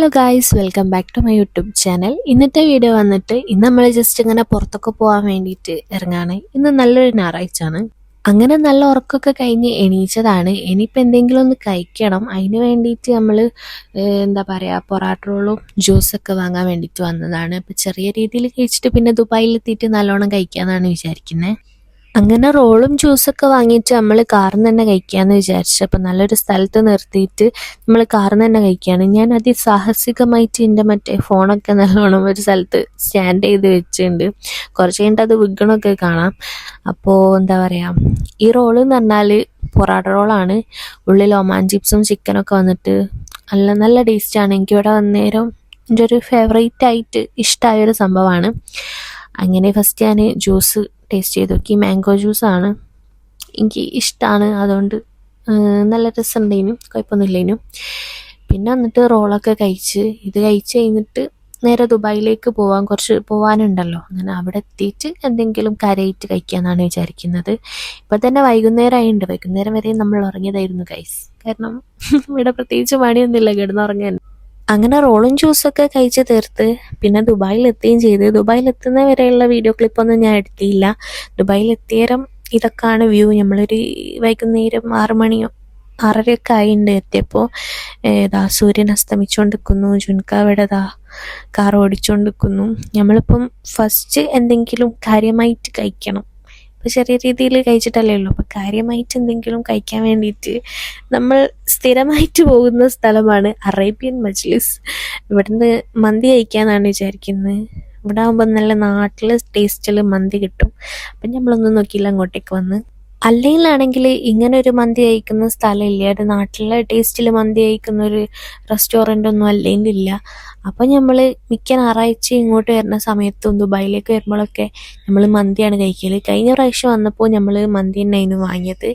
Hello guys, welcome back to my YouTube channel. ഇന്നത്തെ video വന്നിട്ട് ഇന്ന് നമ്മൾ ജസ്റ്റ് ഇങ്ങനെ പുറത്തൊക്കെ പോകാൻ വേണ്ടിയിട്ട് ഇറങ്ങാണ്. ഇന്ന് നല്ലൊരു ഞായറാഴ്ചയാണ്. അങ്ങനെ നല്ല ഉറക്കമൊക്കെ കഴിഞ്ഞ് എണീച്ചതാണ്. ഇനിയിപ്പോൾ എന്തെങ്കിലും ഒന്ന് കഴിക്കണം. അതിന് വേണ്ടിയിട്ട് നമ്മൾ എന്താ പറയുക, പൊറാട്ട റോളും ജ്യൂസൊക്കെ വാങ്ങാൻ വേണ്ടിയിട്ട് വന്നതാണ്. അപ്പോൾ ചെറിയ രീതിയിൽ കഴിച്ചിട്ട് പിന്നെ ദുബായിലെത്തിയിട്ട് നല്ലോണം കഴിക്കാമെന്നാണ് വിചാരിക്കുന്നത്. അങ്ങനെ റോളും ജ്യൂസൊക്കെ വാങ്ങിയിട്ട് നമ്മൾ കാറിൽ നിന്ന് തന്നെ കഴിക്കാമെന്ന് വിചാരിച്ചു. അപ്പം നല്ലൊരു സ്ഥലത്ത് നിർത്തിയിട്ട് നമ്മൾ കാറിൽ നിന്ന് തന്നെ കഴിക്കുകയാണ്. ഞാൻ അതിസാഹസികമായിട്ട് എൻ്റെ മറ്റേ ഫോണൊക്കെ നല്ലോണം ഒരു സ്ഥലത്ത് സ്റ്റാൻഡ് ചെയ്ത് വെച്ചിട്ടുണ്ട്. കുറച്ച് കഴിഞ്ഞിട്ട് അത് വിൽക്കണമൊക്കെ കാണാം. അപ്പോൾ എന്താ പറയുക, ഈ റോള് എന്ന് പറഞ്ഞാൽ പൊറാട്ട റോളാണ്. ഉള്ളിൽ ഒമാൻ ചിപ്സും ചിക്കനൊക്കെ വന്നിട്ട് നല്ല നല്ല ടേസ്റ്റാണ്. എനിക്കിവിടെ വന്നേരം എൻ്റെ ഒരു ഫേവറേറ്റ് ആയിട്ട് ഇഷ്ടമായൊരു സംഭവമാണ്. അങ്ങനെ ഫസ്റ്റ് ഞാൻ ജ്യൂസ് ടേസ്റ്റ് ചെയ്ത് നോക്കി. മാംഗോ ജ്യൂസാണ്, എനിക്ക് ഇഷ്ടമാണ്. അതുകൊണ്ട് നല്ല രസമുണ്ടേനും, കുഴപ്പമൊന്നുമില്ലേനും. പിന്നെ വന്നിട്ട് റോളൊക്കെ കഴിച്ച് ഇത് കഴിച്ച് കഴിഞ്ഞിട്ട് നേരെ ദുബായിലേക്ക് കുറച്ച് പോകാനുണ്ടല്ലോ. അങ്ങനെ അവിടെ എത്തിയിട്ട് എന്തെങ്കിലും കരയിട്ട് കഴിക്കാമെന്നാണ് വിചാരിക്കുന്നത്. ഇപ്പം തന്നെ വൈകുന്നേരമായിട്ടുണ്ട്. വൈകുന്നേരം വരെ നമ്മൾ ഉറങ്ങിയതായിരുന്നു ഗൈസ്. കാരണം ഇവിടെ പ്രത്യേകിച്ച് പണിയൊന്നുമില്ല, കിടന്നുറങ്ങാൻ. അങ്ങനെ റോളും ജ്യൂസൊക്കെ കഴിച്ച് തീർത്ത് പിന്നെ ദുബായിലെത്തുകയും ചെയ്ത്. ദുബായിലെത്തുന്ന വരെയുള്ള വീഡിയോ ക്ലിപ്പൊന്നും ഞാൻ എടുത്തില്ല. ദുബായിലെത്തിയേരം ഇതൊക്കെയാണ് വ്യൂ. നമ്മളൊരു വൈകുന്നേരം 6 മണിയോ 6:30 ആയിട്ടുണ്ട് എത്തിയപ്പോൾ. സൂര്യൻ അസ്തമിച്ചുകൊണ്ടിരിക്കുന്നു. ജുൻക അവിടെ കാർ ഓടിച്ചുകൊണ്ടിരിക്കുന്നു. നമ്മളിപ്പം ഫസ്റ്റ് എന്തെങ്കിലും കാര്യമായിട്ട് കഴിക്കണം. ഇപ്പോൾ ചെറിയ രീതിയിൽ കഴിച്ചിട്ടല്ലേ ഉള്ളൂ. അപ്പോൾ കാര്യമായിട്ട് എന്തെങ്കിലും കഴിക്കാൻ വേണ്ടിയിട്ട് നമ്മൾ സ്ഥിരമായിട്ട് പോകുന്ന സ്ഥലമാണ് അറേബ്യൻ മജ്ലിസ്. ഇവിടുന്ന് മന്തി കഴിക്കാമെന്നാണ് വിചാരിക്കുന്നത്. ഇവിടെ ആകുമ്പോൾ നല്ല നാട്ടിലെ ടേസ്റ്റിൽ മന്തി കിട്ടും. അപ്പം നമ്മളൊന്നും നോക്കിയില്ല, അങ്ങോട്ടേക്ക് വന്ന്. അല്ലെങ്കിലാണെങ്കിൽ ഇങ്ങനെ ഒരു മന്തി കഴിക്കുന്ന സ്ഥലമില്ല. ഒരു നാട്ടിലെ ടേസ്റ്റിൽ മന്തി കഴിക്കുന്ന ഒരു റെസ്റ്റോറൻ്റ് ഒന്നും അല്ലെങ്കിലില്ല. അപ്പം നമ്മൾ മിക്ക ഞായറാഴ്ച ഇങ്ങോട്ട് വരുന്ന സമയത്തും ദുബായിലേക്ക് വരുമ്പോഴൊക്കെ നമ്മൾ മന്തിയാണ് കഴിക്കൽ. കഴിഞ്ഞ പ്രാവശ്യം വന്നപ്പോൾ നമ്മൾ മന്തി തന്നെയായിരുന്നു വാങ്ങിയത്.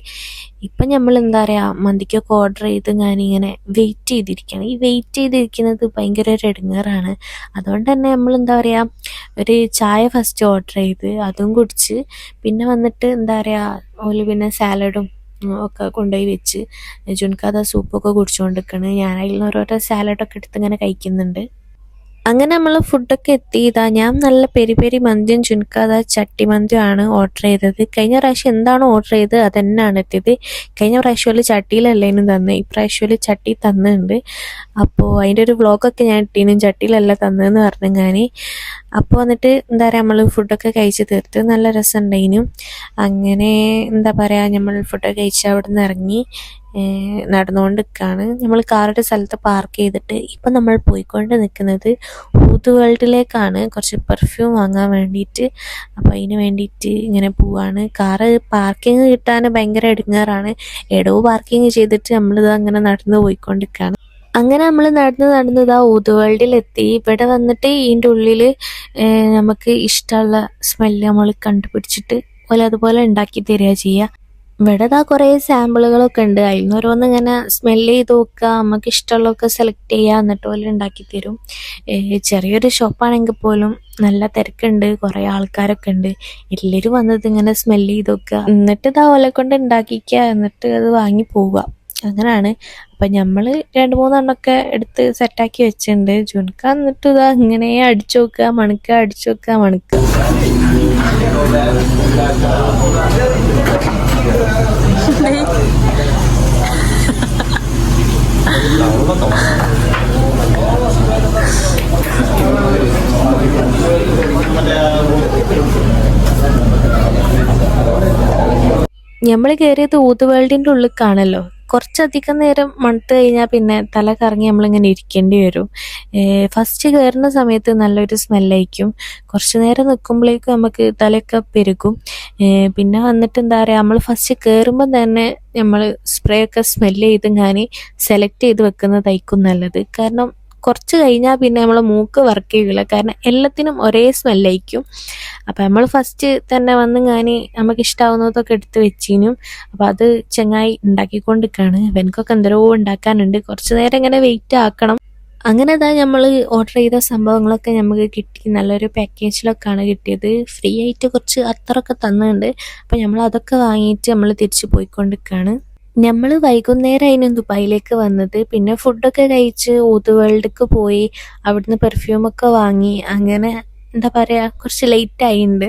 ഇപ്പം നമ്മൾ എന്താ പറയുക, മന്തിക്കൊക്കെ ഓർഡർ ചെയ്ത് ഞാനിങ്ങനെ വെയിറ്റ് ചെയ്തിരിക്കുകയാണ്. ഈ വെയിറ്റ് ചെയ്തിരിക്കുന്നത് ഭയങ്കര ഒരു ഇടങ്ങേറാണ്. അതുകൊണ്ട് തന്നെ നമ്മൾ എന്താ പറയുക, ഒരു ചായ ഫസ്റ്റ് ഓർഡർ ചെയ്ത് അതും കുടിച്ച് പിന്നെ വന്നിട്ട് എന്താ പറയുക, ഓല് പിന്നെ സാലഡും ഒക്കെ കൊണ്ടുപോയി വെച്ച് ജുൻകാത സൂപ്പൊക്കെ കുടിച്ചുകൊണ്ടിരിക്കുകയാണ്. ഞാൻ അതിൽ നിന്ന് ഓരോരോ സാലഡൊക്കെ എടുത്ത് ഇങ്ങനെ കഴിക്കുന്നുണ്ട്. അങ്ങനെ നമ്മൾ ഫുഡൊക്കെ എത്തി. ഞാൻ നല്ല പെരി പെരി മന്തിയും ജുൻകാത ചട്ടി മന്തിയുമാണ് ഓർഡർ ചെയ്തത്. കഴിഞ്ഞ പ്രാവശ്യം എന്താണോ ഓർഡർ ചെയ്തത് അത് തന്നെയാണ് എത്തിയത്. കഴിഞ്ഞ പ്രാവശ്യം ചട്ടിയിലല്ലേനും തന്നെ, ഈ പ്രാവശ്യം ചട്ടി തന്നിട്ടുണ്ട്. അപ്പോൾ അതിൻ്റെ ഒരു വ്ളോഗൊക്കെ ഞാൻ ഇട്ടീനും ചട്ടിയിലല്ല തന്നതെന്ന് പറഞ്ഞു ഞാൻ. അപ്പോൾ വന്നിട്ട് എന്താ പറയുക, നമ്മൾ ഫുഡൊക്കെ കഴിച്ച് തീർത്ത് നല്ല രസം ഉണ്ടായിനും. അങ്ങനെ എന്താ പറയുക, നമ്മൾ ഫുഡൊക്കെ കഴിച്ച് അവിടെ നിന്ന് ഇറങ്ങി നടന്നുകൊണ്ട് നിൽക്കുകയാണ്. നമ്മൾ കാറുടെ സ്ഥലത്ത് പാർക്ക് ചെയ്തിട്ട് ഇപ്പം നമ്മൾ പോയിക്കൊണ്ട് നിൽക്കുന്നത് ഊത് വേൾഡിലേക്കാണ്, കുറച്ച് പെർഫ്യൂം വാങ്ങാൻ വേണ്ടിയിട്ട്. അപ്പോൾ അതിന് വേണ്ടിയിട്ട് ഇങ്ങനെ പോവാണ്. കാറ് പാർക്കിങ് കിട്ടാൻ ഭയങ്കര ഇടങ്ങേറാണ്. എടവ് പാർക്കിങ് ചെയ്തിട്ട് നമ്മളിത് അങ്ങനെ നടന്ന് പോയിക്കൊണ്ടിരിക്കുകയാണ്. അങ്ങനെ നമ്മൾ നടന്ന് ഊത് വേൾഡിലെത്തി. ഇവിടെ വന്നിട്ട് ഇതിൻ്റെ ഉള്ളിൽ നമുക്ക് ഇഷ്ടമുള്ള സ്മെല്ല് നമ്മൾ കണ്ടുപിടിച്ചിട്ട് അതുപോലെ ഉണ്ടാക്കി തരിക ചെയ്യുക. ഇവിടെ കുറേ സാമ്പിളുകളൊക്കെ ഉണ്ട്. അതിൽ നിന്ന് ഓരോന്ന് ഇങ്ങനെ സ്മെല്ല് ചെയ്ത് നോക്കുക, നമുക്ക് ഇഷ്ടമുള്ളതൊക്കെ സെലക്ട് ചെയ്യുക, എന്നിട്ട് പോലെ ഉണ്ടാക്കി തരും. ചെറിയൊരു ഷോപ്പാണെങ്കിൽ പോലും നല്ല തിരക്കുണ്ട്, കുറേ ആൾക്കാരൊക്കെ ഉണ്ട്. എല്ലാവരും വന്നത് ഇങ്ങനെ സ്മെല്ല് ചെയ്ത് നോക്കുക, എന്നിട്ട് ഓലെ കൊണ്ട് ഉണ്ടാക്കിക്കുക, എന്നിട്ട് അത് വാങ്ങി പോവുക. അങ്ങനെയാണ്. അപ്പം നമ്മൾ 2-3 എണ്ണമൊക്കെ എടുത്ത് സെറ്റാക്കി വെച്ചിട്ടുണ്ട്. ജുൻക എന്നിട്ട് ഇങ്ങനെ അടിച്ചു നോക്കുക, അടിച്ചു നോക്കുക, മണുക്കുക. നമ്മൾ കയറിയത് ഊത് വേൾഡിൻ്റെ ഉള്ളിലേക്കാണല്ലോ. കുറച്ചധികം നേരം മണത്ത് കഴിഞ്ഞാൽ പിന്നെ തല കറങ്ങി നമ്മളിങ്ങനെ ഇരിക്കേണ്ടി വരും. ഫസ്റ്റ് കയറുന്ന സമയത്ത് നല്ലൊരു സ്മെല്ലായിരിക്കും. കുറച്ച് നേരം നിൽക്കുമ്പോഴേക്കും നമുക്ക് തലയൊക്കെ പെരുകും. പിന്നെ വന്നിട്ട് എന്താ പറയുക, നമ്മൾ ഫസ്റ്റ് കയറുമ്പോൾ തന്നെ നമ്മൾ സ്പ്രേ ഒക്കെ സ്മെല്ല് ചെയ്ത് ഞാൻ സെലക്ട് ചെയ്ത് വെക്കുന്നതായിരിക്കും നല്ലത്. കാരണം കുറച്ച് കഴിഞ്ഞാൽ പിന്നെ നമ്മളെ മൂക്ക് വർക്ക് ചെയ്യില്ല, കാരണം എല്ലാത്തിനും ഒരേ സ്മെല്ലായിരിക്കും. അപ്പം നമ്മൾ ഫസ്റ്റ് തന്നെ വന്ന് നമുക്ക് ഇഷ്ടാവുന്നതൊക്കെ എടുത്ത് വെച്ചിനും. അപ്പം അത് ചങ്ങായി ഉണ്ടാക്കിക്കൊണ്ടിരിക്കുകയാണ്. എനിക്കൊക്കെ എന്തോ ഉണ്ടാക്കാനുണ്ട്, കുറച്ച് നേരം ഇങ്ങനെ വെയിറ്റ് ആക്കണം. അങ്ങനെ നമ്മൾ ഓർഡർ ചെയ്ത സംഭവങ്ങളൊക്കെ നമുക്ക് കിട്ടി. നല്ലൊരു പാക്കേജിലൊക്കെയാണ് കിട്ടിയത്. ഫ്രീ ആയിട്ട് കുറച്ച് അത്രയൊക്കെ തന്നിട്ടുണ്ട്. അപ്പം നമ്മൾ അതൊക്കെ വാങ്ങിയിട്ട് നമ്മൾ തിരിച്ച് പോയിക്കൊണ്ടിരിക്കുകയാണ്. നമ്മൾ വൈകുന്നേരം ആയിരുന്നു ദുബായിലേക്ക് വന്നത്. പിന്നെ ഫുഡൊക്കെ കഴിച്ച് ഊത് വേൾഡിക്ക് പോയി. അവിടുന്ന് പെർഫ്യൂമൊക്കെ വാങ്ങി. അങ്ങനെ എന്താ പറയുക, കുറച്ച് ലേറ്റ് ആയിട്ടുണ്ട്,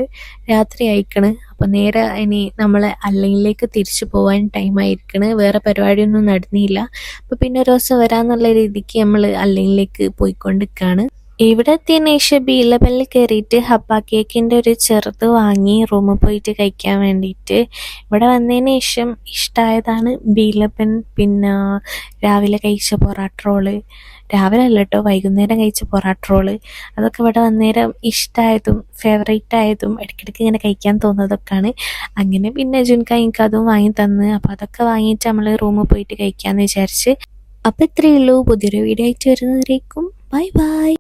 രാത്രി ആയിക്കണ്. അപ്പോൾ നേരെ ഇനി നമ്മൾ അല്ലയിലേക്ക് തിരിച്ചു പോകാൻ ടൈം ആയിരിക്കണ്. വേറെ പരിപാടിയൊന്നും നടന്നില്ല. അപ്പോൾ പിന്നെ ഒരു ദിവസം വരാമെന്നുള്ള രീതിക്ക് നമ്മൾ അല്ലയിലേക്ക് പോയിക്കൊണ്ടിരിക്കുകയാണ്. ഇവിടെ എത്തിയതിന് ശേഷം ബീലബലിൽ കയറിയിട്ട് ഹബ്ബ കേക്കിൻ്റെ ഒരു ചെറുത് വാങ്ങി റൂമിൽ പോയിട്ട് കഴിക്കാൻ വേണ്ടിയിട്ട്. ഇവിടെ വന്നതിന് ശേഷം ഇഷ്ടമായതാണ് ബീലബൻ. പിന്നെ രാവിലെ കഴിച്ച പൊറാട്ട റോള്, രാവിലെ അല്ല കേട്ടോ, വൈകുന്നേരം കഴിച്ച പൊറാട്ട റോള്, അതൊക്കെ ഇവിടെ വന്നേരം ഇഷ്ടമായതും ഫേവറേറ്റ് ആയതും ഇടയ്ക്കിടയ്ക്ക് ഇങ്ങനെ കഴിക്കാൻ തോന്നുന്നതൊക്കെയാണ്. അങ്ങനെ പിന്നെ ജുൻക എനിക്ക് അതും വാങ്ങി തന്ന്. അപ്പോൾ അതൊക്കെ വാങ്ങിയിട്ട് നമ്മൾ റൂമിൽ പോയിട്ട് കഴിക്കാമെന്ന് വിചാരിച്ച്. അപ്പോൾ ഇത്രയേ ഉള്ളൂ. പുതിയൊരു വീഡിയോ ആയിട്ട് വരുന്നവരേക്കും ബൈ ബൈ.